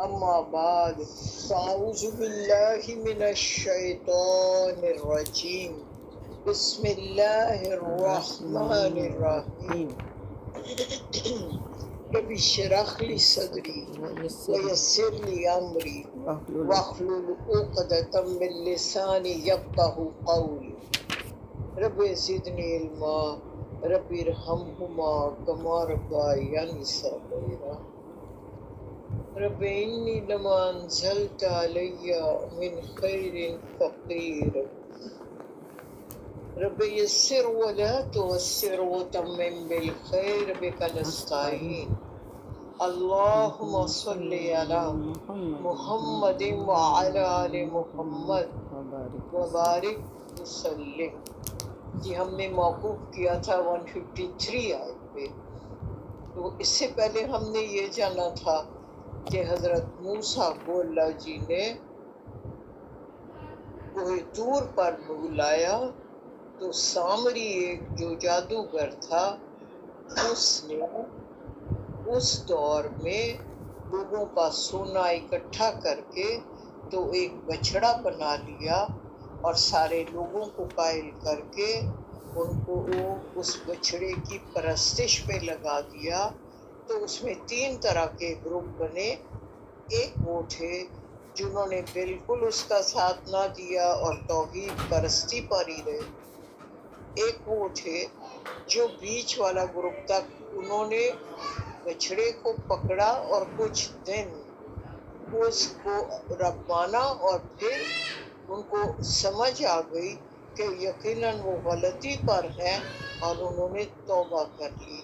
اما بعد فاعوذ باللہ من الشیطان الرجیم بسم اللہ الرحمن الرحیم رب اشرح لی صدری ویسر لی امری واحلل عقدۃ من لسانی یفقہوا قولی رب زدنی علما رب ارحمہما کما ربیانی صغیرا رب انی لما انزلت علی من خیر فقیر رب یسر ولا تعسر وتمم بالخیر بک نستعین اللہم صل علی محمد وعلی آل محمد وبارک وسلم۔ جی ہم نے موقوف کیا تھا 153 آیت پہ، تو اس سے پہلے ہم نے یہ جانا تھا کہ حضرت موسیٰ کو اللہ جی نے کوہ طور پر بلایا تو سامری ایک جو جادوگر تھا اس نے اس دور میں لوگوں کا سونا اکٹھا کر کے تو ایک بچڑا بنا لیا اور سارے لوگوں کو قائل کر کے ان کو وہ اس بچڑے کی پرستش پہ لگا دیا۔ تو اس میں 3 طرح کے گروپ بنے۔ ایک وہ تھے جنہوں نے بالکل اس کا ساتھ نہ دیا اور توحید پرستی پر ہی رہے۔ ایک وہ تھے جو بیچ والا گروپ تھا، انہوں نے بچڑے کو پکڑا اور کچھ دن اس کو رب مانا اور پھر ان کو سمجھ آ گئی کہ یقیناً وہ غلطی پر ہیں اور انہوں نے توبہ کر لی۔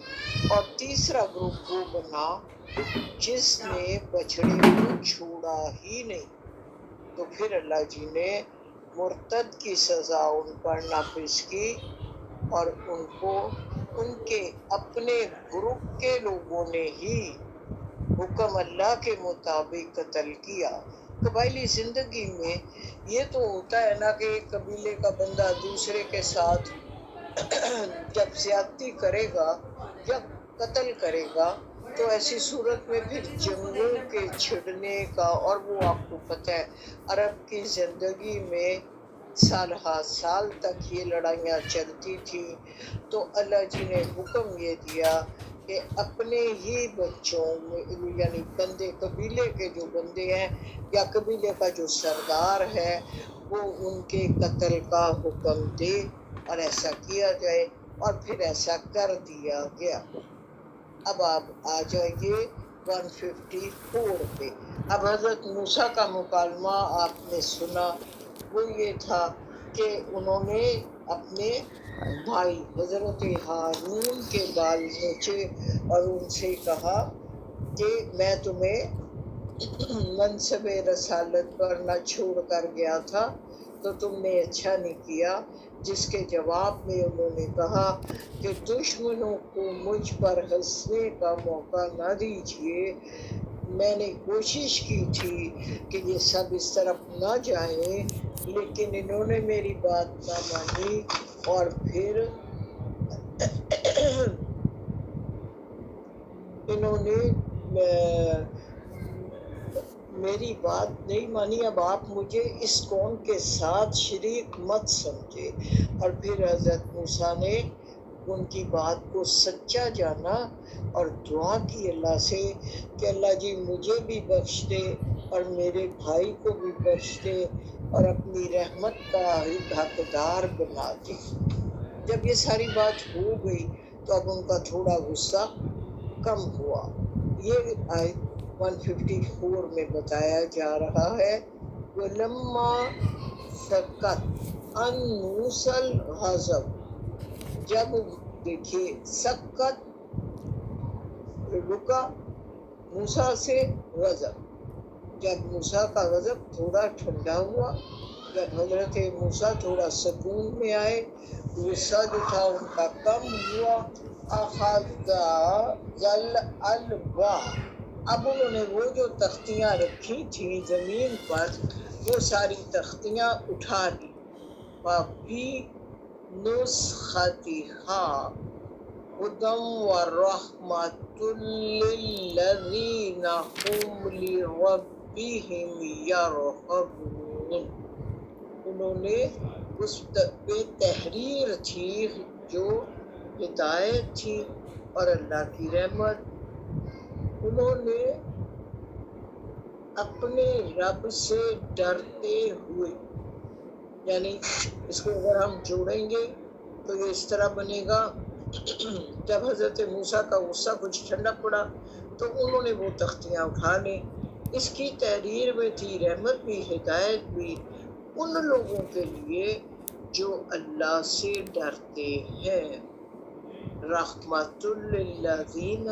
اور تیسرا گروپ وہ بنا جس نے بچڑے کو چھوڑا ہی نہیں، تو پھر اللہ جی نے مرتد کی سزا ان پر نافذ کی اور ان کو ان کے اپنے گروپ کے لوگوں نے ہی حکم اللہ کے مطابق قتل کیا۔ قبائلی زندگی میں یہ تو ہوتا ہے نا کہ ایک قبیلے کا بندہ دوسرے کے ساتھ جب زیادتی کرے گا یا قتل کرے گا تو ایسی صورت میں پھر جنگوں کے چھڑنے کا، اور وہ آپ کو پتہ ہے عرب کی زندگی میں سال ہا سال تک یہ لڑائیاں چلتی تھی۔ تو اللہ جی نے حکم یہ دیا کہ اپنے ہی بچوں میں یعنی بندے قبیلے کے جو بندے ہیں یا قبیلے کا جو سردار ہے وہ ان کے قتل کا حکم دے اور ایسا کیا جائے، اور پھر ایسا کر دیا گیا۔ اب آپ آ جائیے 154 پہ۔ اب حضرت موسیٰ کا مکالمہ آپ نے سنا، وہ یہ تھا کہ انہوں نے اپنے بھائی حضرت ہارون کے بال نوچے اور ان سے کہا کہ میں تمہیں منصب رسالت پر نہ چھوڑ کر گیا تھا تو تم نے اچھا نہیں کیا، جس کے جواب میں انہوں نے کہا کہ دشمنوں کو مجھ پر ہنسنے کا موقع نہ دیجیے، میں نے کوشش کی تھی کہ یہ سب اس طرف نہ جائیں لیکن انہوں نے میری بات نہ مانی، اور پھر انہوں نے میری بات نہیں مانی، اب آپ مجھے اس قوم کے ساتھ شریک مت سمجھے۔ اور پھر حضرت موسیٰ نے ان کی بات کو سچا جانا اور دعا کی اللہ سے کہ اللہ جی مجھے بھی بخش دے اور میرے بھائی کو بھی بخش دے اور اپنی رحمت کا حقدار بنا دے۔ جب یہ ساری بات ہو گئی تو اب ان کا تھوڑا غصہ کم ہوا۔ یہ آیت 154 میں بتایا جا رہا ہے وَلَمَّا سَكَتَ عَن مُوسَى الْغَضَبُ، جب دیکھیے سکت رکا موسیٰ سے غضب، جب موسیٰ کا غضب تھوڑا ٹھنڈا ہوا، جب حضرت موسیٰ تھوڑا سکون میں آئے، غصہ جو تھا ان کا کم ہوا، اخذ الْأَلْوَاحَ، اب انہوں نے وہ جو تختیاں رکھی تھیں زمین پر وہ ساری تختیاں اٹھا لی، وَفِي نُسْخَتِهَا، ہدی ورحمۃ للذین هم لربهم یرہبون. انہوں نے اس پہ تحریر تھی جو ہدایت تھی اور اللہ کی رحمت. انہوں نے اپنے رب سے ڈرتے ہوئے، یعنی اس کو اگر ہم جوڑیں گے تو یہ اس طرح بنے گا. جب حضرت موسیٰ کا غصہ کچھ ٹھنڈا پڑا تو انہوں نے وہ تختیاں اٹھا لیں. اس کی تحریر میں تھی رحمت بھی ہدایت بھی ان لوگوں کے لیے جو اللہ سے ڈرتے ہیں. رحمت للذین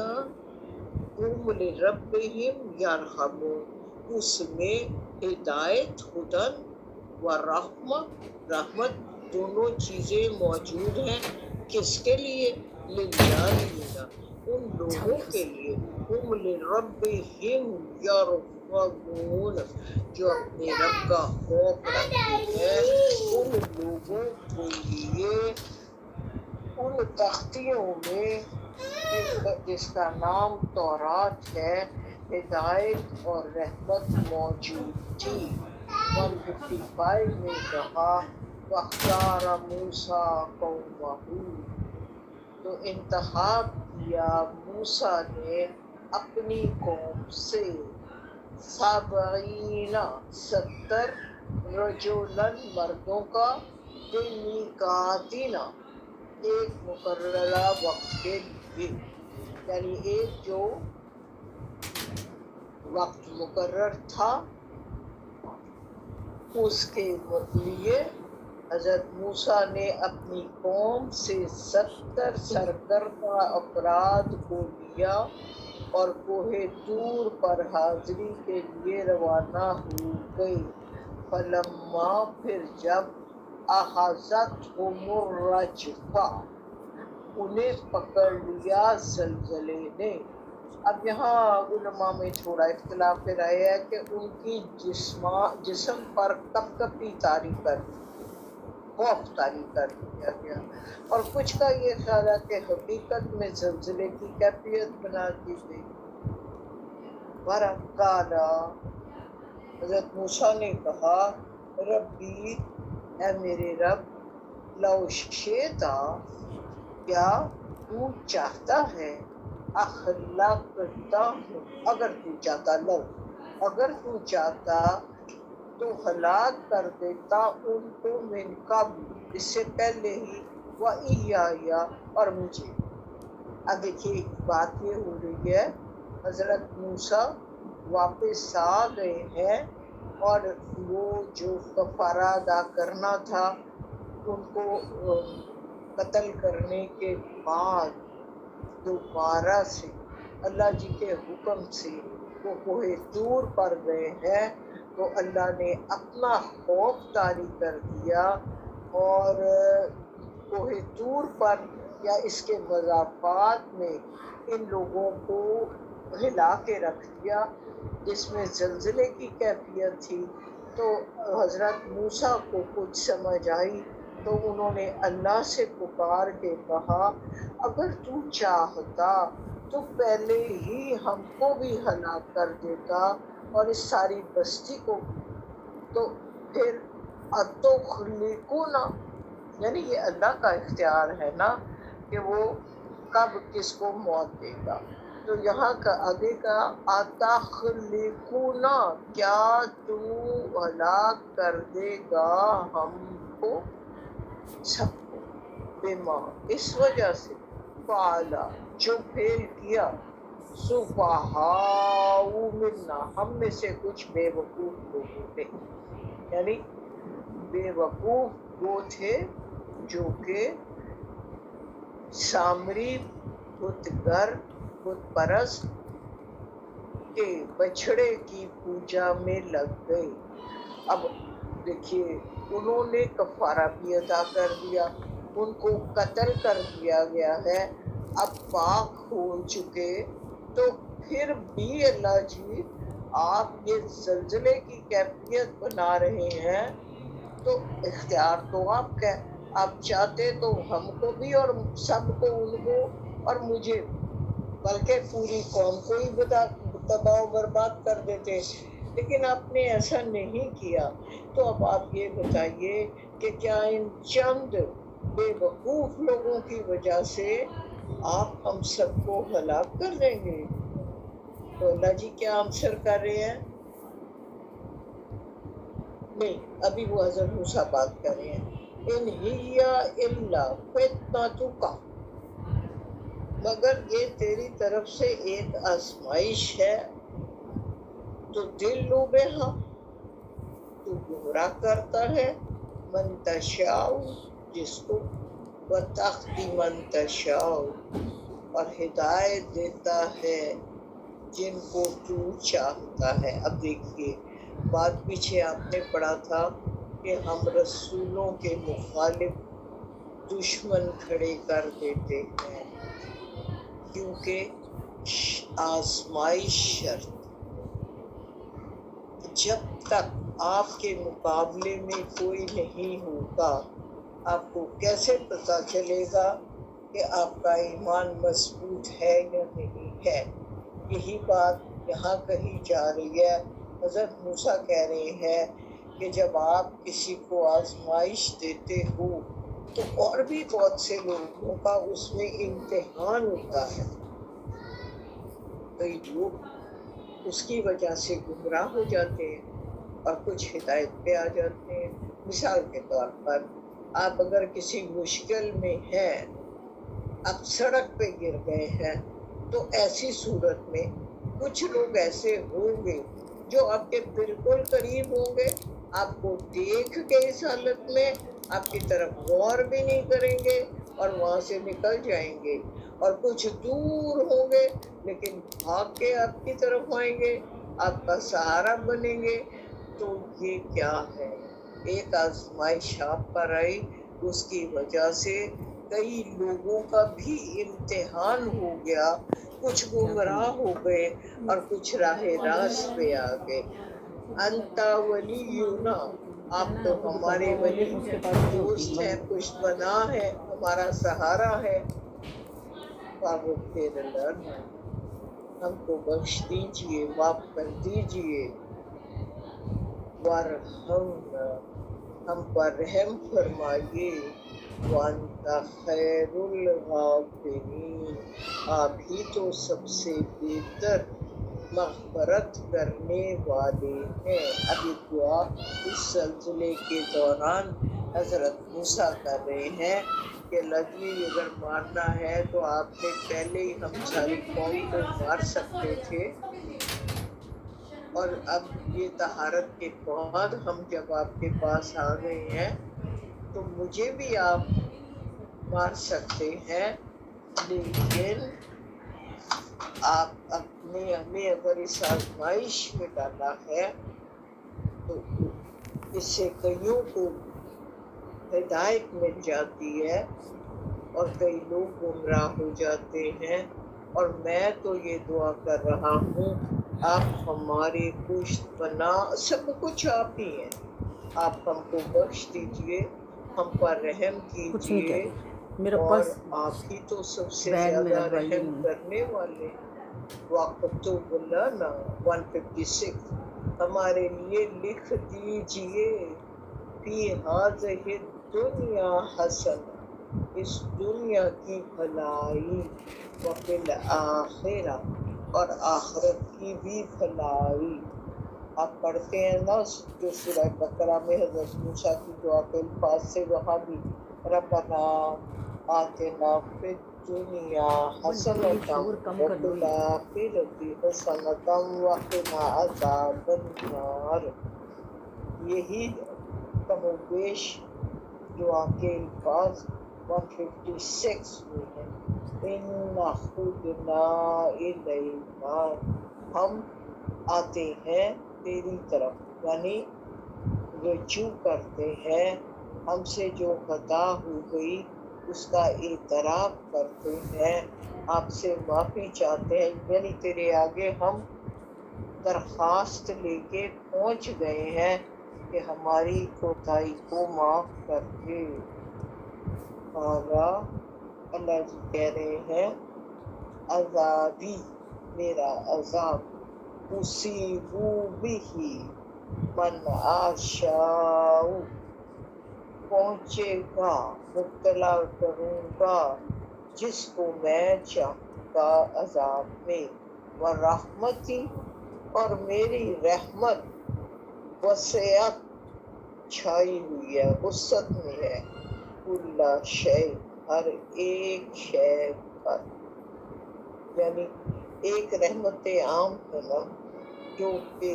هم لربهم یرہبون، اس میں ہدایت، ہدن و رحمت دونوں چیزیں موجود ہیں. کس کے لیے؟ للذین، ان لوگوں کے لیے، هم لربهم یرہبون، جو اپنے رب کا خوف رکھتے ہیں. ان لوگوں کے لیے ان تختیوں میں جس کا نام تورات ہے ہدایت اور رحمت موجود تھی. 155 میں کہا وَاخْتَارَ مُوسَىٰ قَوْمَهُ، تو انتخاب کیا موسیٰ نے اپنی قوم سے 70 رجلاً مردوں کا، بِمِیقَاتِنَا ایک مقررہ وقت کے لیے، یعنی ایک جو وقت مقرر تھا اس کے لیے حضرت موسیٰ نے اپنی قوم سے 70 سرکردہ افراد کو لیا اور کوہ طور پر حاضری کے لیے روانہ ہو گئے. فلما، پھر جب اخذتہم الرجفہ، انہیں پکڑ لیا زلزلے نے. اب یہاں علماء میں تھوڑا اختلاف پھر آیا ہے کہ ان کی جسم پر کپکپی طاری کر دی، خوف طاری کر دیا گیا، اور کچھ کا یہ خیال ہے کہ حقیقت میں زلزلے کی کیفیت بنا دی گئی. وَقَالَ، حضرت موسیٰ نے کہا ربی، اے میرے رب، لو شئتا، کیا تو چاہتا ہے، اخلقتہم، اگر تو چاہتا، لو اگر تو چاہتا تو ہلاک کر دیتا ان کو من قبل، اس سے پہلے ہی، وَإِيَّایَ، اور مجھے. اب دیکھیے بات یہ ہو رہی ہے حضرت موسیٰ واپس آ گئے ہیں اور وہ جو کفارہ ادا کرنا تھا ان کو قتل کرنے کے بعد دوبارہ سے اللہ جی کے حکم سے وہ کوہ طور پر گئے ہیں، تو اللہ نے اپنا خوف طاری کر دیا اور کوہ طور پر یا اس کے مضافات میں ان لوگوں کو ہلا کے رکھ دیا جس میں زلزلے کی کیفیت تھی. تو حضرت موسیٰ کو کچھ سمجھ آئی تو انہوں نے اللہ سے پکار کے کہا اگر تو چاہتا تو پہلے ہی ہم کو بھی ہلاک کر دیتا اور اس ساری بستی کو. تو پھر اتخلقنا، یعنی یہ اللہ کا اختیار ہے نا کہ وہ کب کس کو موت دے گا. تو یہاں کا آگے کا اتخلقنا، کیا تو ہلاک کر دے گا ہم کو، سب کو، بما، اس وجہ سے، فعلا، جو فعل کیا، سفہاء منا، ہم میں سے کچھ بے وقوف لوگوں نے، یعنی بے وقوف وہ تھے جو کہ سامری بتگر، بت پرست کے بچھڑے کی پوجا میں لگ گئے. اب دیکھیے انہوں نے کفارہ بھی ادا کر دیا، ان کو قتل کر دیا گیا ہے، اب پاک ہو چکے، تو پھر بھی اللہ جی آپ یہ زلزلے کی کیفیت بنا رہے ہیں. تو اختیار تو آپ کا ہے، آپ چاہتے تو ہم کو بھی اور سب کو ان کو اور مجھے بلکہ پوری قوم کو ہی تباہ و برباد کر دیتے، لیکن آپ نے ایسا نہیں کیا۔ تو اب آپ یہ بتائیے کہ کیا ان چند بے وقوف لوگوں کی وجہ سے آپ ہم سب کو ہلاک کر دیں گے؟ تو اللہ جی کیا آنسر کر رہے ہیں؟ نہیں، ابھی وہ حضرت موسیٰ بات کر رہے ہیں، ان ہی الا فتنتک، مگر یہ تیری طرف سے ایک آزمائش ہے، تو دل لو بہا، تو گمراہ کرتا ہے، من تشاء، جس کو، وتہدی من تشاء، اور ہدایت دیتا ہے جن کو تو چاہتا ہے۔ اب دیکھیے بات پیچھے آپ نے پڑھا تھا کہ ہم رسولوں کے مخالف دشمن کھڑے کر دیتے ہیں کیونکہ آزمائش شرط، جب تک آپ کے مقابلے میں کوئی نہیں ہوگا آپ کو کیسے پتہ چلے گا کہ آپ کا ایمان مضبوط ہے یا نہیں ہے؟ یہی بات یہاں کہی جا رہی ہے۔ حضرت موسیٰ کہہ رہے ہیں کہ جب آپ کسی کو آزمائش دیتے ہو تو اور بھی بہت سے لوگوں کا اس میں امتحان ہوتا ہے، کئی لوگ اس کی وجہ سے گمراہ ہو جاتے ہیں اور کچھ ہدایت پہ آ جاتے ہیں۔ مثال کے طور پر آپ اگر کسی مشکل میں ہیں، آپ سڑک پہ گر گئے ہیں، تو ایسی صورت میں کچھ لوگ ایسے ہوں گے جو آپ کے بالکل قریب ہوں گے، آپ کو دیکھ کے اس حالت میں آپ کی طرف غور بھی نہیں کریں گے اور وہاں سے نکل جائیں گے، اور کچھ دور ہوں گے لیکن بھاگ کے آپ کی طرف آئیں گے، آپ کا سہارا بنیں گے۔ تو یہ کیا ہے؟ ایک آزمائش آپ پر آئی، اس کی وجہ سے کئی لوگوں کا بھی امتحان ہو گیا، کچھ گمراہ ہو گئے اور کچھ راہ راست پہ آ گئے۔ انتا ولینا، آپ تو ہمارے ولی دوست ہیں، پشتپنا ہے، ہمارا سہارا ہے۔ فاغفر لنا، ہم کو بخش دیجئے، معاف کر دیجئے، وارحمنا، ہم پر رحم فرمائیے، وانت خیر الغافرین، آپ ہی تو سب سے بہتر مغفرت کرنے والے ہیں۔ ابھی دعا اس سلسلے کے دوران حضرت موسیٰ کر رہے ہیں کہ اللہ جی اگر مارنا ہے تو آپ نے پہلے ہی ہم ساری قوم کو مار سکتے تھے، اور اب یہ طہارت کے بعد ہم جب آپ کے پاس آ گئے ہیں تو مجھے بھی آپ مار سکتے ہیں، لیکن آپ اپنے ہمیں اگر اس آزمائش میں ڈالا ہے تو اس سے کئیوں کو ہدایت مل جاتی ہے اور کئی لوگ گمراہ ہو جاتے ہیں۔ اور میں تو یہ دعا کر رہا ہوں آپ ہمارے پشت پناہ، سب کچھ آپ ہی ہیں، آپ ہم کو بخش دیجئے، ہم پر رحم کیجئے، اور آپ ہی تو سب سے زیادہ رحم کرنے والے ہیں۔ وَاكْتُبْ لَنَا 156، ہمارے لیے لکھ دیجئے، فی ہذہ الدنیا حسنہ، اس دنیا کی بھلائی، وفی الآخرہ، اور آخرت کی بھی بھلائی۔ آپ پڑھتے ہیں نا جو سورہ بقرہ میں حضرت موسیٰ کی دعا کے الفاظ سے، وہاں بھی ربنا آتنا فی الدنیا حسنۃ وفی الآخرۃ حسنۃ وقنا عذاب النار، یہی کم و بیش دعا کے الفاظ 156 میں ہیں۔ اِنَّا خُذْنَا إِلَيْكَ، ہم آتے ہیں تیری طرف، یعنی رجوع کرتے ہیں، ہم سے جو خطا ہو گئی اس کا اعتراف کرتے ہیں، آپ سے معافی چاہتے ہیں، یعنی تیرے آگے ہم درخواست لے کے پہنچ گئے ہیں کہ ہماری کوتاہی کو معاف کر دے۔ اللہ جی کہہ رہے ہیں عذابی میرا عذاب، اصیبو بھی من آشاء پہنچے گا، مبتلا کروں گا جس کو میں چاہوں گا عذاب میں، ورحمتی اور میری رحمت وسعت چھائی ہوئی ہے، وسعت میں ہے، کل شے ہر ایک شے پر، یعنی ایک رحمت عام ہے نا جو کہ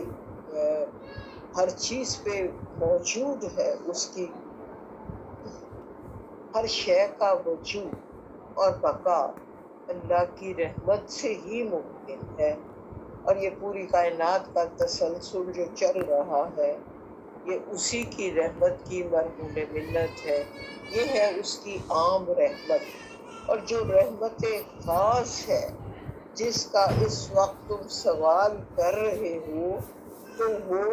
ہر چیز پہ موجود ہے، اس کی ہر شے کا وجود اور بقا اللہ کی رحمت سے ہی ممکن ہے۔ اور یہ پوری کائنات کا تسلسل جو چل رہا ہے یہ اسی کی رحمت کی مرہون منت ہے، یہ ہے اس کی عام رحمت۔ اور جو رحمت خاص ہے جس کا اس وقت تم سوال کر رہے ہو تو وہ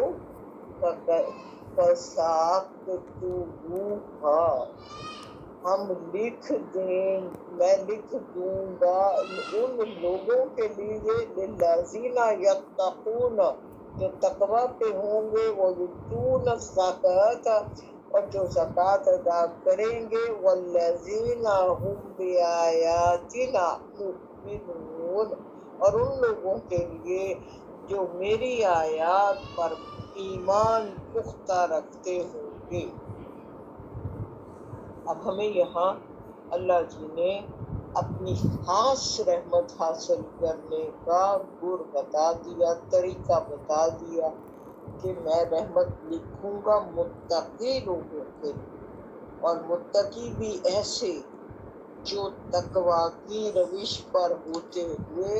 فَسَأَكْتُبُهَا ہم لکھ دیں، میں لکھ دوں گا ان لوگوں کے لیے، للذین یتقون جو تقوی پہ ہوں گے، وہ یؤتون الزکاۃ اور جو زکوٰۃ ادا کریں گے، والذین هم بآیاتنا یؤمنون اور ان لوگوں کے لیے جو میری آیات پر ایمان پختہ رکھتے ہوں گے۔ اب ہمیں یہاں اللہ جی نے اپنی خاص رحمت حاصل کرنے کا گر بتا دیا، طریقہ بتا دیا کہ میں رحمت لکھوں گا متقی لوگوں کے لیے، اور متقی بھی ایسے جو تقوی کی روش پر ہوتے ہوئے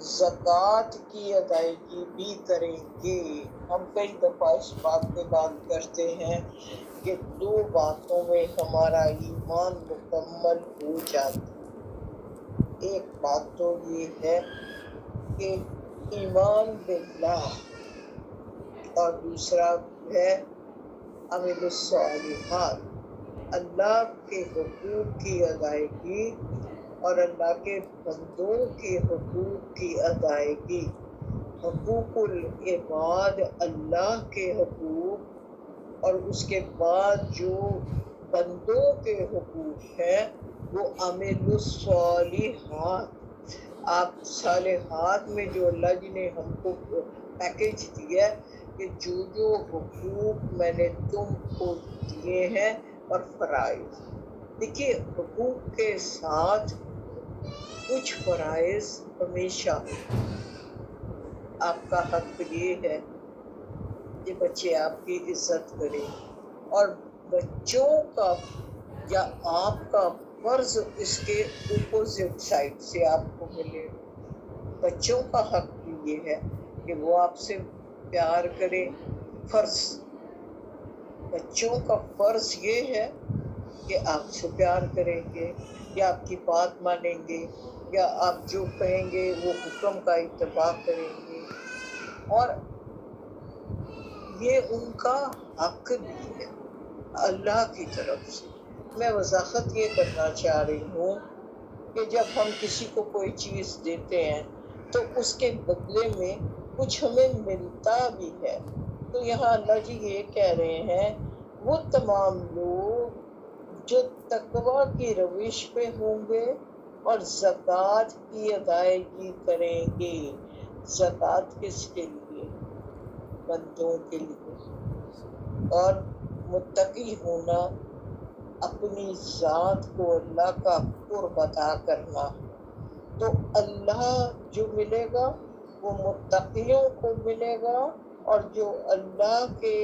زکوٰۃ کی ادائیگی بھی کریں گے۔ ہم کئی دفعہ اس بات پہ بات کرتے ہیں کہ دو باتوں میں ہمارا ایمان مکمل ہو جاتا ہے۔ ایک بات تو یہ ہے کہ ایمان باللہ، اور دوسرا ہے عمل الصالحات، اللہ کے حقوق کی ادائیگی اور اللہ کے بندوں کے حقوق کی ادائیگی۔ حقوق العباد اللہ کے حقوق، اور اس کے بعد جو بندوں کے حقوق ہیں وہ عمل الصالحات۔ آپ صالحات میں جو اللہ جی نے ہم کو پیکج دیا کہ جو جو حقوق میں نے تم کو دیے ہیں اور فرائض، دیکھیے حقوق کے ساتھ کچھ فرائض ہمیشہ آپ کا حق یہ ہے کہ بچے آپ کی عزت کریں، اور بچوں کا یا آپ کا فرض اس کے اپوزٹ سائڈ سے آپ کو ملے۔ بچوں کا حق بھی یہ ہے کہ وہ آپ سے پیار کرے، فرض بچوں کا فرض یہ ہے کہ آپ سے پیار کریں گے یا آپ کی بات مانیں گے یا آپ جو کہیں گے وہ حکم کا اتباع کریں گے، اور یہ ان کا حق بھی ہے اللہ کی طرف سے۔ میں وضاحت یہ کرنا چاہ رہی ہوں کہ جب ہم کسی کو کوئی چیز دیتے ہیں تو اس کے بدلے میں کچھ ہمیں ملتا بھی ہے، تو یہاں اللہ جی یہ کہہ رہے ہیں وہ تمام لوگ جو تقوی کی روش پہ ہوں گے اور زکوٰۃ کی ادائیگی کریں گے۔ زکوٰۃ کس کے لیے؟ بندوں کے لیے۔ اور متقی ہونا اپنی ذات کو اللہ کا قرب عطا کرنا، تو اللہ جو ملے گا وہ متقیوں کو ملے گا، اور جو اللہ کے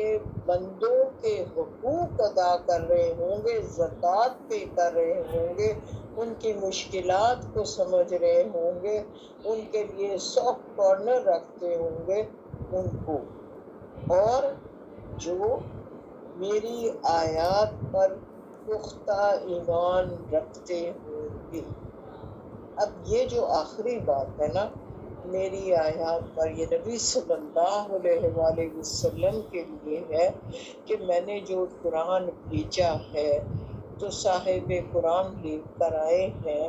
بندوں کے حقوق ادا کر رہے ہوں گے، زکوٰۃ پے کر رہے ہوں گے، ان کی مشکلات کو سمجھ رہے ہوں گے، ان کے لیے سافٹ کارنر رکھتے ہوں گے ان کو، اور جو میری آیات پر پختہ ایمان رکھتے ہوں گے۔ اب یہ جو آخری بات ہے نا میری آیات پر، یہ نبی صلی اللہ علیہ وآلہ وسلم کے لیے ہے کہ میں نے جو قرآن بھیجا ہے تو صاحب قرآن لے کر آئے ہیں،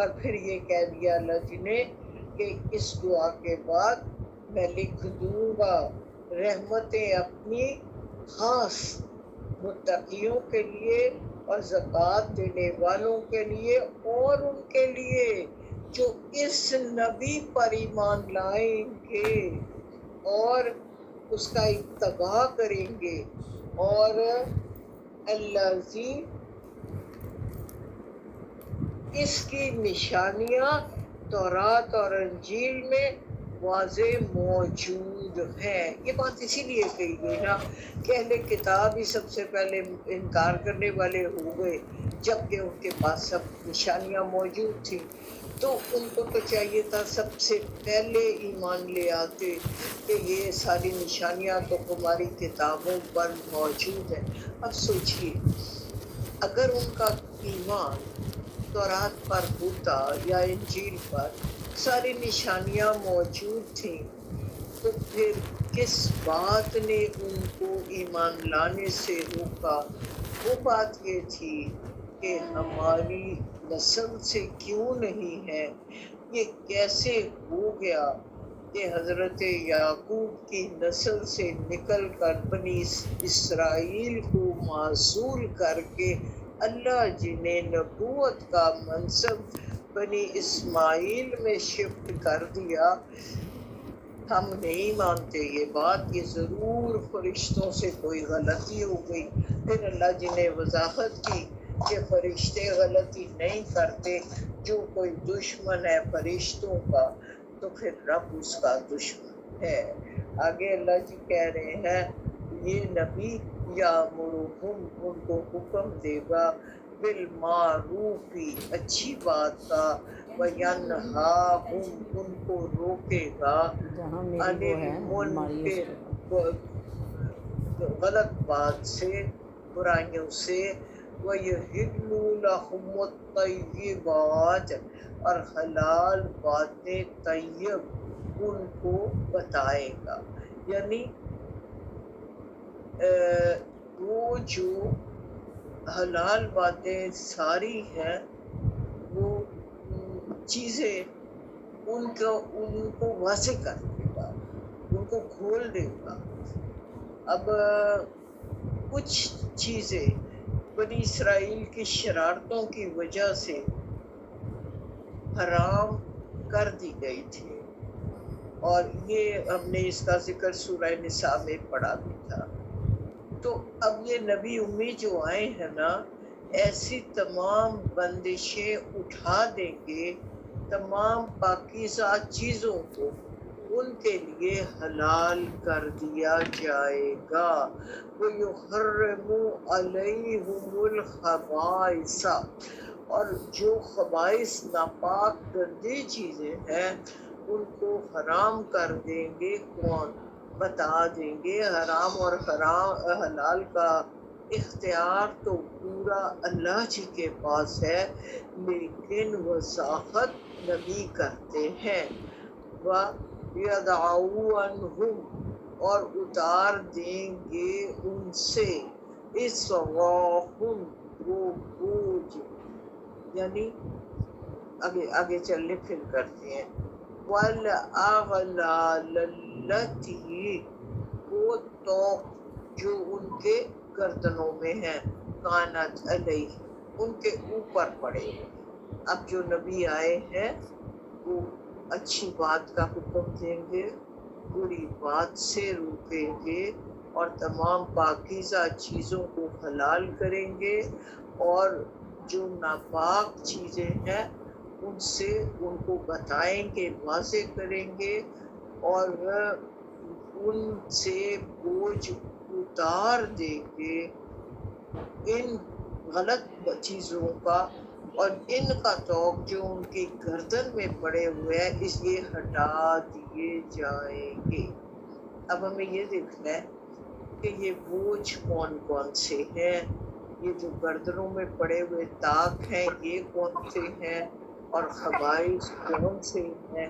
اور پھر یہ کہہ دیا اللہ جی نے کہ اس دعا کے بعد میں لکھ دوں گا رحمتیں اپنی خاص متقیوں کے لیے اور زکوٰۃ دینے والوں کے لیے اور ان کے لیے جو اس نبی پر ایمان لائیں گے اور اس کا اتباع کریں گے. اور اللہ جی اس کی نشانیاں تورات اور انجیل میں واضح موجود ہیں. یہ بات اسی لیے کہی گئی نا کہ اہل کتاب ہی سب سے پہلے انکار کرنے والے ہو گئے جبکہ ان کے پاس سب نشانیاں موجود تھیں. تو ان کو تو چاہیے تھا سب سے پہلے ایمان لے آتے کہ یہ ساری نشانیاں تو ہماری کتابوں پر موجود ہیں. اب سوچئے اگر ان کا ایمان تورات پر ہوتا یا انجیل پر ساری نشانیاں موجود تھیں تو پھر کس بات نے ان کو ایمان لانے سے روکا؟ وہ بات یہ تھی کہ ہماری نسل سے کیوں نہیں ہے. یہ کیسے ہو گیا کہ حضرت یعقوب کی نسل سے نکل کر بنی اسرائیل کو معزول کر کے اللہ جی نے نبوت کا منصب بنی اسماعیل میں شفٹ کر دیا. ہم نہیں مانتے یہ بات، یہ ضرور فرشتوں سے کوئی غلطی ہو گئی. پھر اللہ جی نے وضاحت کی کہ فرشتے غلطی نہیں کرتے، جو کوئی دشمن ہے فرشتوں کا تو پھر رب اس کا دشمن ہے. آگے اللہ جی کہہ رہے ہیں یہ نبی یامرہم ان کو حکم دے گا بالمعروف اچھی بات کا، وینہاہم ان کو روکے گا عن المنکر غلط بات سے، برائیوں سے، وَيُحِلُّ لَهُمُ الطَّيِّبَاتِ اور حلال باتیں طیب ان کو بتائے گا. یعنی وہ جو حلال باتیں ساری ہیں وہ چیزیں ان کو واضح کر دے گا، ان کو کھول دے گا. اب کچھ چیزیں بنی اسرائیل کی شرارتوں کی وجہ سے حرام کر دی گئی تھی اور یہ ہم نے اس کا ذکر سورہ نساء میں پڑھا بھی تھا. تو اب یہ نبی امی جو آئے ہیں نا ایسی تمام بندشیں اٹھا دیں گے، تمام پاکیزہ چیزوں کو ان کے لیے حلال کر دیا جائے گا. وَيُحَرِّمُ عَلَيْهُمُ الْخَبَائِثَ اور جو خبائث ناپاک گندی چیزیں ہیں ان کو حرام کر دیں گے. کون بتا دیں گے؟ حرام اور حلال کا اختیار تو پورا اللہ جی کے پاس ہے، لیکن وضاحت نبی کرتے ہیں. وَيَدْعَوْا عَنْهُمْ اور اتار دیں گے ان سے إِصْرَاهُمْ وہ بوجھ، یعنی آگے چلنے پھر کرتے ہیں. وَالْأَغْلَالَ الَّتِي وہ توق جو ان کے گردنوں میں ہیں، کانت علیہ ان کے اوپر پڑے. اب جو نبی آئے ہیں وہ اچھی بات کا حکم دیں گے، بری بات سے روکیں گے اور تمام پاکیزہ چیزوں کو حلال کریں گے اور جو ناپاک چیزیں ہیں ان سے ان کو بتائیں گے، واضح کریں گے اور ان سے بوجھ اتار دیں گے ان غلط چیزوں کا، اور ان کا توق جو ان کی گردن میں پڑے ہوئے ہیں اس لیے ہٹا دیے جائیں گے. اب ہمیں یہ دیکھنا ہے کہ یہ بوجھ کون کون سے ہیں، یہ جو گردنوں میں پڑے ہوئے طاق ہیں یہ کون سے ہیں اور خبائث کون سے ہیں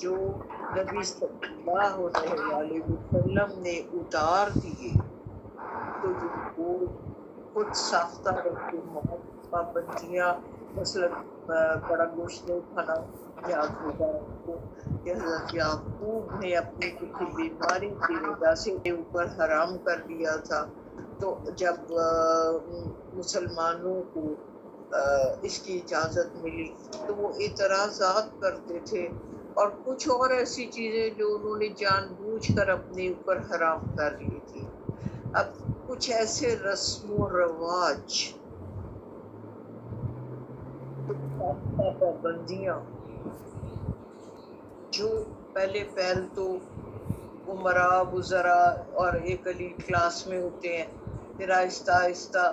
جو نبی صلی اللہ علیہ وسلم نے اتار دیے. تو جو خود ساختہ رسومات پابندیاں مثلاً بڑا گوشت نہیں کھانا یاد ہوگا آپ کو کہ حضرت یعقوب نے اپنی کسی بیماری کی وجہ سے اوپر حرام کر دیا تھا، تو جب مسلمانوں کو اس کی اجازت ملی تو وہ اعتراضات کرتے تھے، اور کچھ اور ایسی چیزیں جو انہوں نے جان بوجھ کر اپنے اوپر حرام کر لی تھی۔ اب کچھ ایسے رسم و رواج، پابندیاں جو پہل تو عمراء وزراء اور ایک علی کلاس میں ہوتے ہیں، پھر آہستہ آہستہ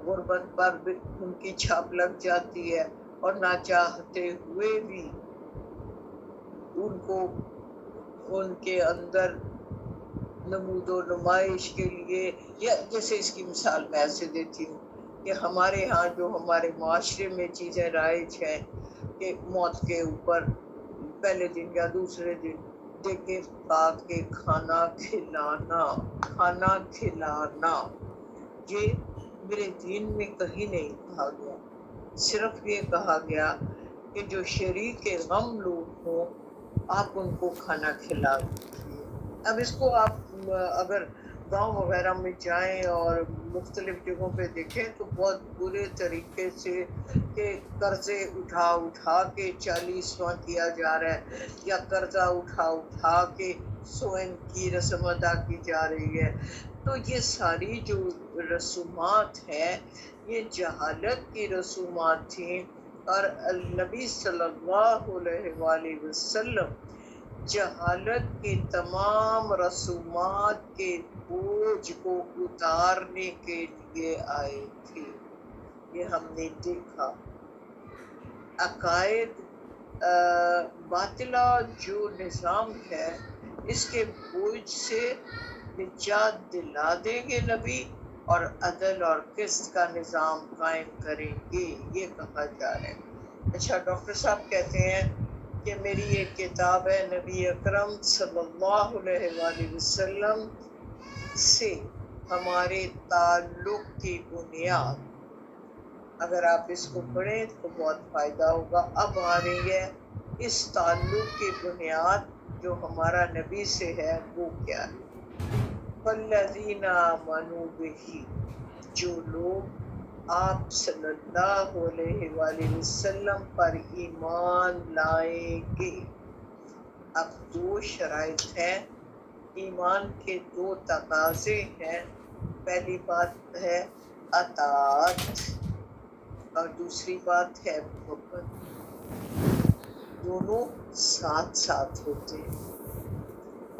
غربت پر ان کی چھاپ لگ جاتی ہے، اور نہ چاہتے ہوئے بھی ان کو ان کے اندر نمود و نمائش کے لیے، یا جیسے اس کی مثال میں ایسے دیتی ہوں کہ ہمارے ہاں جو ہمارے معاشرے میں چیزیں رائج ہیں کہ موت کے اوپر پہلے دن یا دوسرے دن دیکھے پا کے کھانا کھلانا، یہ میرے دین میں کہیں نہیں کہا گیا، صرف یہ کہا گیا کہ جو شریک غم لوگ ہوں آپ ان کو کھانا کھلا دیجیے۔ اب اس کو آپ اگر گاؤں وغیرہ میں جائیں اور مختلف جگہوں پہ دیکھیں تو بہت برے طریقے سے کہ قرضے اٹھا کے 40واں کیا جا رہا ہے، یا قرضہ اٹھا کے سوئن کی رسم ادا کی جا رہی ہے۔ تو یہ ساری جو رسومات ہیں یہ جہالت کی رسومات تھیں، اور نبی صلی اللہ علیہ وآلہ وسلم جہالت کی تمام رسومات کے بوجھ کو اتارنے کے لیے آئے تھے۔ یہ ہم نے دیکھا۔ عقائد باطلہ جو نظام ہے اس کے بوجھ سے نجات دلا دیں گے نبی، اور عدل اور قسط کا نظام قائم کریں گے، یہ کہا جا رہا ہے۔ اچھا، ڈاکٹر صاحب کہتے ہیں کہ میری ایک کتاب ہے نبی اکرم صلی اللہ علیہ وآلہ وسلم سے ہمارے تعلق کی بنیاد، اگر آپ اس کو پڑھیں تو بہت فائدہ ہوگا۔ اب آ رہی ہے اس تعلق کی بنیاد جو ہمارا نبی سے ہے وہ کیا ہے۔ فَالَّذِينَ آمَنُوا بِهِ، جو لوگ آپ صلی اللہ علیہ وآلہ وسلم پر ایمان لائیں گے۔ اب دو شرائط ہیں، ایمان کے دو تقاضے ہیں۔ پہلی بات ہے اطاعت، اور دوسری بات ہے محبت۔ دونوں ساتھ ساتھ ہوتے ہیں،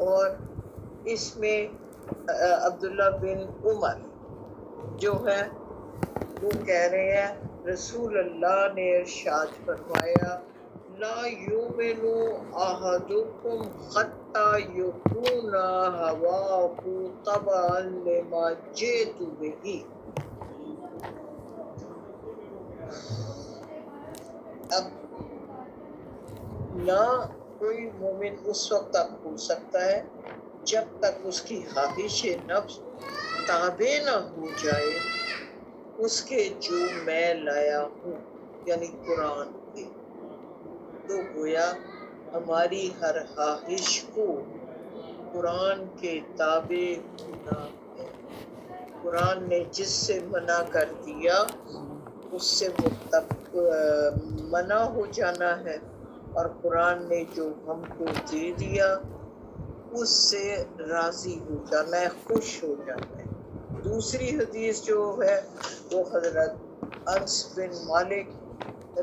اور اس میں عبداللہ بن عمر جو ہے وہ کہہ رہے ہیں رسول اللہ نے ارشاد فرمایا لا یؤمن احدکم حتی یکون ہواہ تبعا لما جئت بہ۔ اب نہ کوئی مومن اس وقت تک ہو سکتا ہے جب تک اس کی خواہش نفس تابع نہ ہو جائے اس کے جو میں لایا ہوں، یعنی قرآن کے۔ تو گویا ہماری ہر خواہش کو قرآن کے تابع ہونا ہے۔ قرآن نے جس سے منع کر دیا اس سے منع ہو جانا ہے، اور قرآن نے جو ہم کو دے دیا اس سے راضی ہو جانا ہے، خوش ہو جانا ہے۔ دوسری حدیث جو ہے وہ حضرت انس بن مالک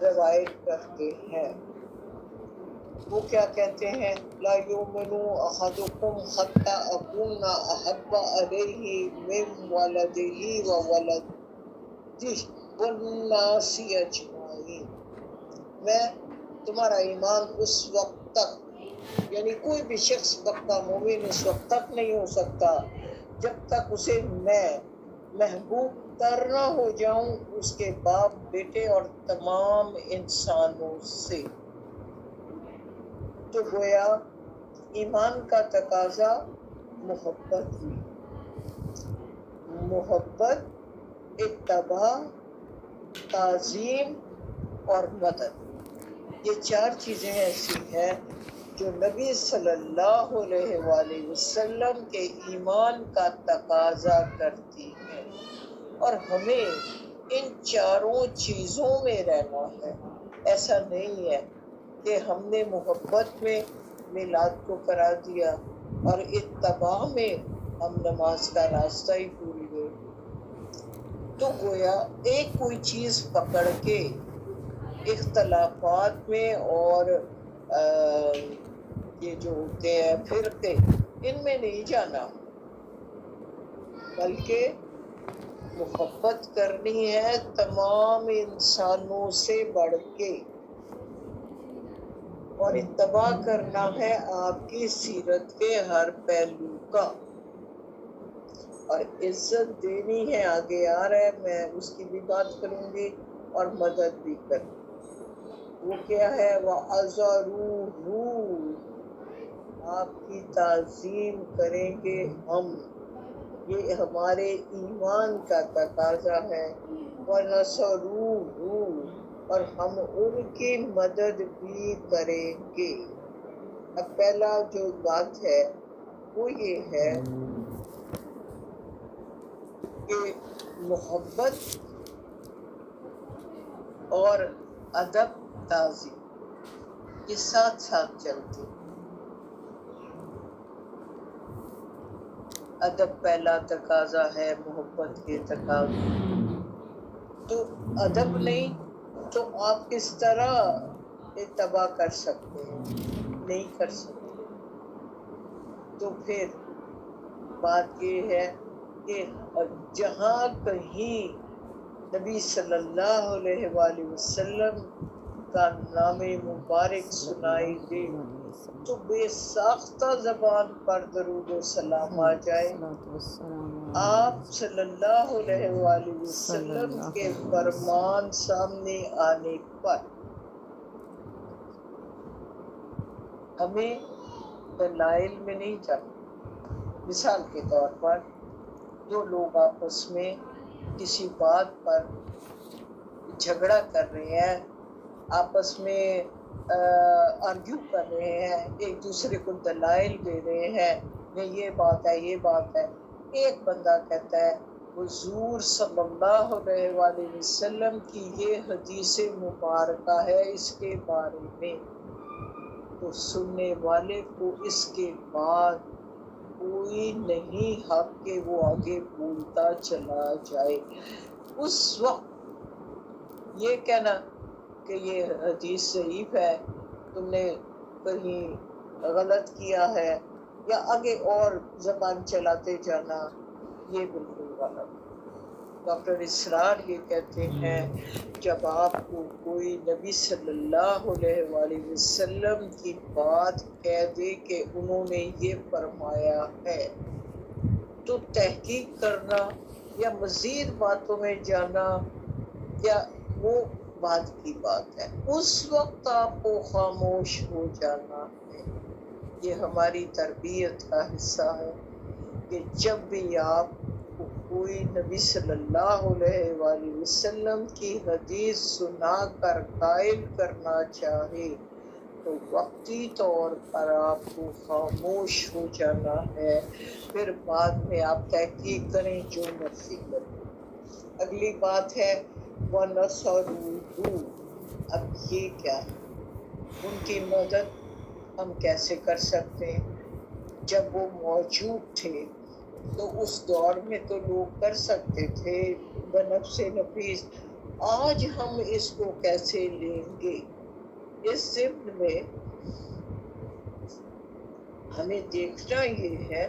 روایت کرتے ہیں، وہ کیا کہتے ہیں لا یؤمن احدکم حتی اکون احب الیہ من ولدہ وولدہ والناس اجمعین۔ میں تمہارا ایمان اس وقت تک، یعنی کوئی بھی شخص پکا مومن اس وقت تک نہیں ہو سکتا جب تک اسے میں محبوب تر نہ ہو جاؤں اس کے باپ بیٹے اور تمام انسانوں سے۔ تو گویا ایمان کا تقاضا محبت ہوئی، محبت، اتباع، تعظیم اور مدد، یہ چار چیزیں ایسی ہیں جو نبی صلی اللہ علیہ وآلہ وسلم کے ایمان کا تقاضا کرتی ہیں، اور ہمیں ان چاروں چیزوں میں رہنا ہے۔ ایسا نہیں ہے کہ ہم نے محبت میں میلاد کو کرا دیا اور اتباع میں ہم نماز کا راستہ ہی بھول گئے۔ تو گویا ایک کوئی چیز پکڑ کے اختلافات میں اور یہ جو ہوتے ہیں فرقے، ان میں نہیں جانا، بلکہ محبت کرنی ہے تمام انسانوں سے بڑھ کے، اور اتباع کرنا ہے آپ کی سیرت کے ہر پہلو کا، اور عزت دینی ہے، آگے آ رہا ہے، میں اس کی بھی بات کروں گی، اور مدد بھی کروں گی۔ وہ کیا ہے؟ وَعَزَرُوهُ، آپ کی تعظیم کریں گے ہم، یہ ہمارے ایمان کا تقاضا ہے۔ وَنَصَرُوهُ، اور ہم ان کی مدد بھی کریں گے۔ اب پہلا جو بات ہے وہ یہ ہے کہ محبت اور ادب تعظیم یہ ساتھ ساتھ چلتے، ادب پہلا تقاضا ہے محبت کے تقاضے، تو ادب نہیں تو آپ کس طرح اتباع کر سکتے ہیں؟ نہیں کر سکتے۔ تو پھر بات یہ ہے کہ جہاں کہیں نبی صلی اللہ علیہ وآلہ وسلم کا نام مبارک سنائی دے تو بے ساختہ زبان پر درود و سلام آ جائے۔ آپ صلی اللہ علیہ وآلہ وسلم کے فرمان سامنے آنے پر ہمیں دلائل میں نہیں جانا۔ مثال کے طور پر دو لوگ آپس میں کسی بات پر جھگڑا کر رہے ہیں، آپس میں آرگیو کر رہے ہیں، ایک دوسرے کو دلائل دے رہے ہیں، یہ بات ہے، یہ بات ہے۔ ایک بندہ کہتا ہے حضور صلی اللہ علیہ وآلہ وسلم کی یہ حدیث مبارکہ ہے اس کے بارے میں، تو سننے والے کو اس کے بعد کوئی نہیں حق کہ وہ آگے بولتا چلا جائے۔ اس وقت یہ کہنا کہ یہ حدیث ضعیف ہے، تم نے کہیں غلط کیا ہے، یا آگے اور زبان چلاتے جانا، یہ بالکل غلط۔ ڈاکٹر اسرار یہ کہتے ہیں جب آپ کو کوئی نبی صلی اللہ علیہ وآلہ وسلم کی بات کہہ دے کہ انہوں نے یہ فرمایا ہے، تو تحقیق کرنا یا مزید باتوں میں جانا یا وہ بعد کی بات ہے، اس وقت آپ کو خاموش ہو جانا ہے۔ یہ ہماری تربیت کا حصہ ہے کہ جب بھی آپ کو کوئی نبی صلی اللہ علیہ وآلہ وسلم کی حدیث سنا کر قائل کرنا چاہے تو وقتی طور پر آپ کو خاموش ہو جانا ہے، پھر بعد میں آپ تحقیق کریں، جو مرضی کریں۔ اگلی بات ہے وَنَصَرُوهُ، اب یہ کیا ہے؟ ان کی مدد ہم کیسے کر سکتے ہیں؟ جب وہ موجود تھے تو اس دور میں تو لوگ کر سکتے تھے بنفس نفیس، آج ہم اس کو کیسے لیں گے؟ اس ضمن میں ہمیں دیکھنا یہ ہے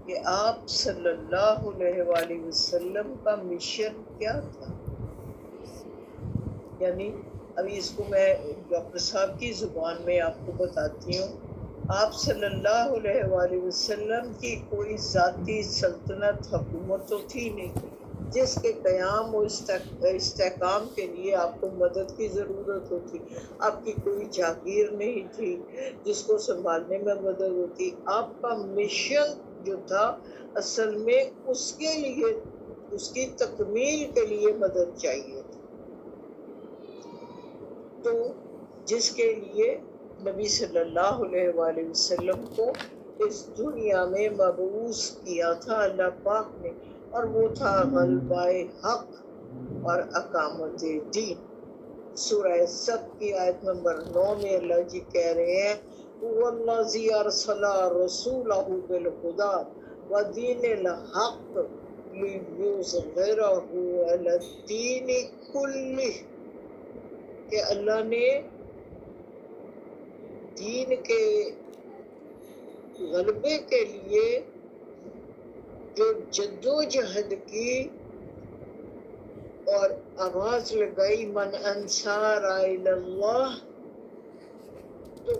کہ آپ صلی اللہ علیہ وآلہ وسلم کا مشن کیا تھا۔ یعنی ابھی اس کو میں ڈاکٹر صاحب کی زبان میں آپ کو بتاتی ہوں، آپ صلی اللہ علیہ وآلہ وسلم کی کوئی ذاتی سلطنت حکومت تو تھی نہیں جس کے قیام و استحکام کے لیے آپ کو مدد کی ضرورت ہوتی، آپ کی کوئی جاگیر نہیں تھی جس کو سنبھالنے میں مدد ہوتی۔ آپ کا مشن جو تھا اصل میں اس کے لیے، اس کی تکمیل کے لیے مدد چاہیے تھی۔ تو جس کے لیے نبی صلی اللہ علیہ وآلہ وسلم کو اس دنیا میں مبعوث کیا تھا اللہ پاک نے، اور وہ تھا غلبہ حق اور اقامت دین۔ سورہ سب کی آیت نمبر 9 میں اللہ جی کہہ رہے ہیں وَالَّذِي أَرْسَلَ رَسُولَهُ بِالْهُدَى وَدِينِ الْحَقِّ لِيُظْهِرَهُ عَلَى الدِّينِ كُلِّهِ، کہ اللہ نے دین کے غلبے کے لیے جو جدوجہد کی اور آواز لگائی من انصار الی اللہ، تو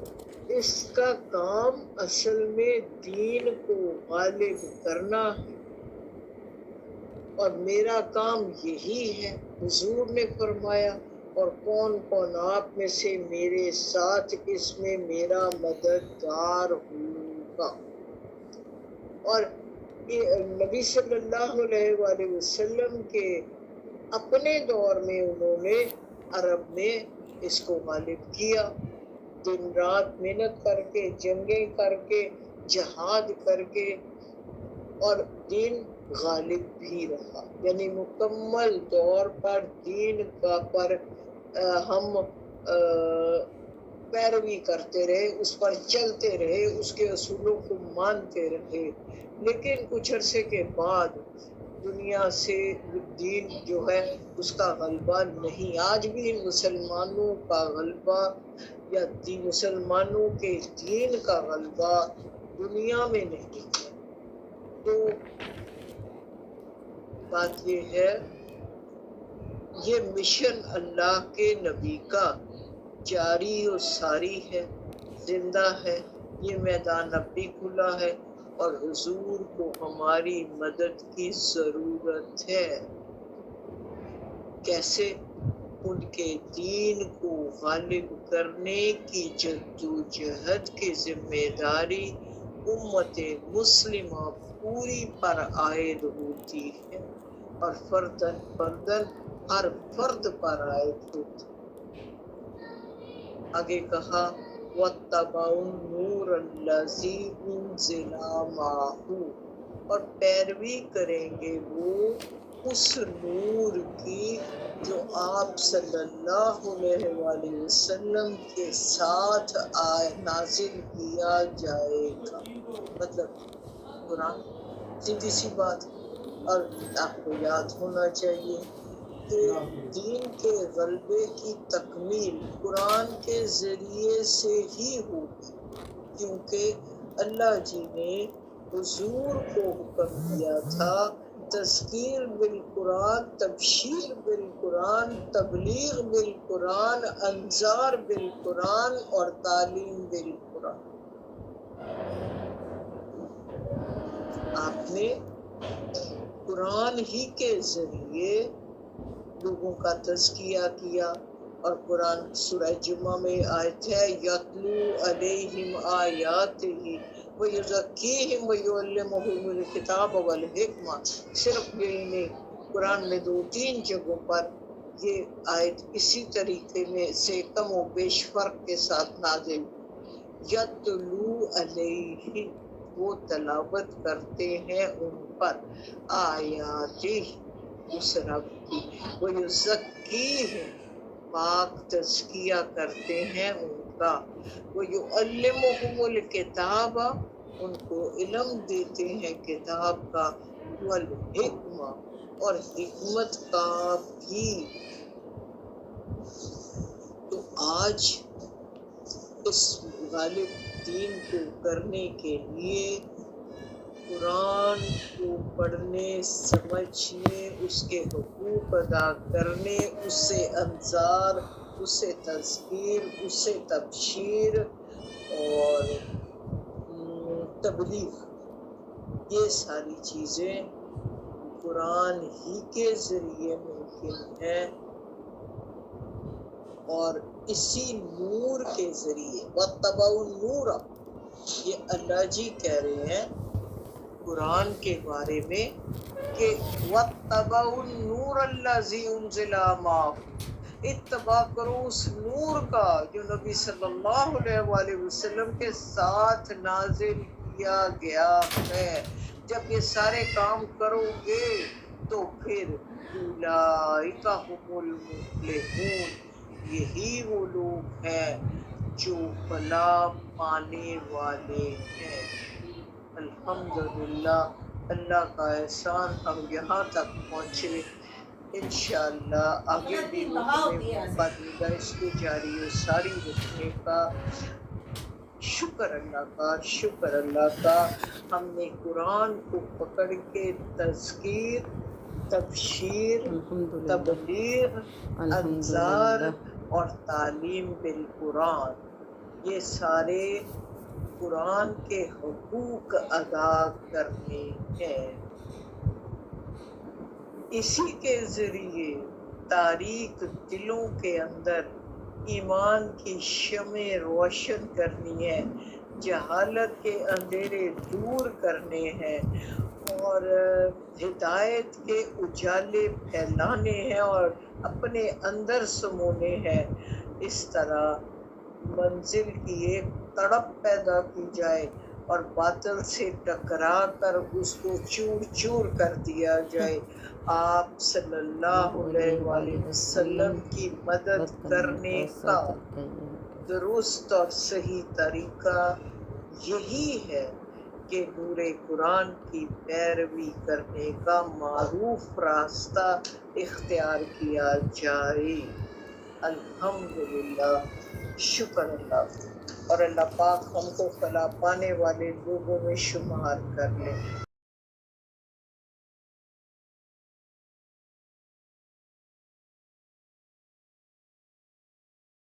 اس کا کام اصل میں دین کو غالب کرنا ہے، اور میرا کام یہی ہے۔ حضور نے فرمایا اور کون کون آپ میں سے میرے ساتھ اس میں میرا مددگار ہوگا۔ اور نبی صلی اللہ علیہ وآلہ وسلم کے اپنے دور میں انہوں نے عرب میں اس کو غالب کیا، دن رات محنت کر کے، جنگیں کر کے، جہاد کر کے، اور دین غالب بھی رہا، یعنی مکمل طور پر دین کا پر ہم پیروی کرتے رہے، اس پر چلتے رہے، اس کے اصولوں کو مانتے رہے، لیکن کچھ عرصے کے بعد دنیا سے دین جو ہے اس کا غلبہ نہیں۔ آج بھی مسلمانوں کا غلبہ یا مسلمانوں کے دین کا غلبہ دنیا میں نہیں ہے۔ تو بات یہ ہے، یہ مشن اللہ کے نبی کا جاری و ساری ہے، زندہ ہے، یہ میدان اب بھی کھلا ہے، اور حضور کو ہماری مدد کی ضرورت ہے۔ کیسے؟ ان کے دین کو غالب کرنے کی جدوجہد کی ذمہ داری امت مسلمہ پوری پر عائد ہوتی ہے، اور فردن ہر فرد پر عائد ہوتی ہے۔ آگے کہا وَاتَّبَعُوا النُّورَ الَّذِي أُنزِلَ مَعَهُ، اور پیروی کریں گے وہ اس نور کی جو آپ صلی اللہ علیہ وآلہ وسلم کے ساتھ نازل کیا جائے گا، مطلب قرآن۔ سیدھی سی بات، اور آپ کو یاد ہونا چاہیے کہ دین کے غلبے کی تکمیل قرآن کے ذریعے سے ہی ہوگی، کیونکہ اللہ جی نے حضور کو حکم دیا تھا تذکیر بالقرآن، تبشیر بالقرآن، تبلیغ بالقرآن، انذار بالقرآن اور تعلیم بالقرآن۔ آپ نے قرآن ہی کے ذریعے لوگوں کا تزکیہ کیا، اور قرآن سورہ جمعہ میں آیت ہے یتلو علیہم آیاتہ ویزکیہم ویعلمہم الکتاب والحکمہ۔ صرف یہی نہیں، قرآن میں 2-3 جگہوں پر یہ آیت اسی طریقے میں سے کم و بیش فرق کے ساتھ نازل۔ یتلو علیہم، وہ تلاوت کرتے ہیں ان پر، آیاتہ اس رب کی، وَيُزَكِّيهِمْ، پاک تزکیہ کرتے ہیں ان کا، وَيُعَلِّمُهُمُ الْكِتَابَ، ان کو علم دیتے ہیں کتاب کا، وَالْحِکْمَةَ، اور حکمت کا بھی۔ تو آج اس غالب دین کو کرنے کے لیے قرآن کو پڑھنے، سمجھنے، اس کے حقوق ادا کرنے، اس سے انذار، اس سے تذکیر، اس سے تبشیر اور تبلیغ، یہ ساری چیزیں قرآن ہی کے ذریعے ممکن ہیں، اور اسی نور کے ذریعے۔ وَاتَّبَعُوا النُّورَ، یہ اللہ جی کہہ رہے ہیں قرآن کے بارے میں کہ وَاتَّبَعُوا النُّورَ الَّذِي أُنزِلَ مَعَهُ، اتباع کرو اس نور کا جو نبی صلی اللہ علیہ وآلہ وسلم کے ساتھ نازل کیا گیا ہے۔ جب یہ سارے کام کرو گے تو پھر اولئک هم المفلحون، یہی وہ لوگ ہیں جو فلاح پانے والے ہیں۔ الحمدللہ، اللہ کا احسان ہم یہاں تک پہنچے۔ انشاءاللہ آگے بھی ہمیں موقع دے گا اس کو جاری و ساری رکھنے کا۔ شکر اللہ کا، شکر اللہ کا، ہم نے قرآن کو پکڑ کے تذکیر، تبشیر، تبلیغ، انذار اور تعلیم بالقرآن، یہ سارے قرآن کے حقوق ادا کرنے ہیں۔ اسی کے ذریعے تاریک دلوں کے اندر ایمان کی شمع روشن کرنی ہے، جہالت کے اندھیرے دور کرنے ہیں اور ہدایت کے اجالے پھیلانے ہیں اور اپنے اندر سمونے ہیں۔ اس طرح منزل کی ایک تڑپ پیدا کی جائے اور باطل سے ٹکرا کر اس کو چور چور کر دیا جائے۔ آپ صلی اللہ علیہ وآلہ وسلم کی مدد کرنے کا درست اور صحیح طریقہ یہی ہے کہ نور قرآن کی پیروی کرنے کا معروف راستہ اختیار کیا جائے۔ الحمدللہ، شکر اللہ، اور اللہ پاک ہم کو فلاح پانے والے لوگوں میں شمار کر لے۔